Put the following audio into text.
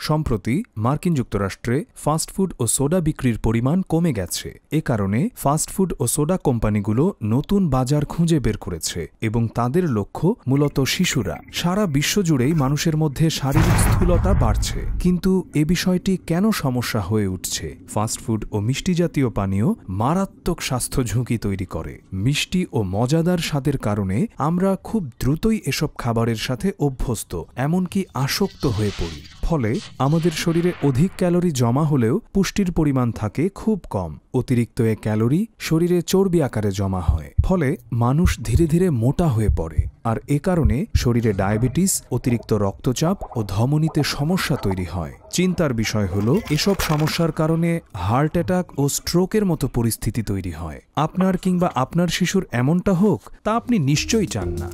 সম্প্রতি মার্কিন যুক্তরাষ্ট্রে ফাস্টফুড ও সোডা বিক্রির পরিমাণ কমে গেছে। এ কারণে ফাস্টফুড ও সোডা কোম্পানিগুলো নতুন বাজার খুঁজে বের করেছে এবং তাদের লক্ষ্য মূলত শিশুরা। সারা বিশ্বজুড়েই মানুষের মধ্যে শারীরিক স্থূলতা বাড়ছে, কিন্তু এ বিষয়টি কেন সমস্যা হয়ে উঠছে? ফাস্টফুড ও মিষ্টি জাতীয় পানীয় মারাত্মক স্বাস্থ্য ঝুঁকি তৈরি করে। মিষ্টি ও মজাদার স্বাদের কারণে আমরা খুব দ্রুতই এসব খাবারের সাথে অভ্যস্ত, এমনকি আসক্ত হয়ে পড়ি। ফলে আমাদের শরীরে অধিক ক্যালোরি জমা হলেও পুষ্টির পরিমাণ থাকে খুব কম। অতিরিক্ত এ ক্যালোরি শরীরে চর্বি আকারে জমা হয়, ফলে মানুষ ধীরে ধীরে মোটা হয়ে পড়ে। আর এ কারণে শরীরে ডায়াবেটিস, অতিরিক্ত রক্তচাপ ও ধমনীতে সমস্যা তৈরি হয়। চিন্তার বিষয় হলো, এসব সমস্যার কারণে হার্ট অ্যাটাক ও স্ট্রোকের মতো পরিস্থিতি তৈরি হয়। আপনার কিংবা আপনার শিশুর এমনটা হোক তা আপনি নিশ্চয়ই চান না।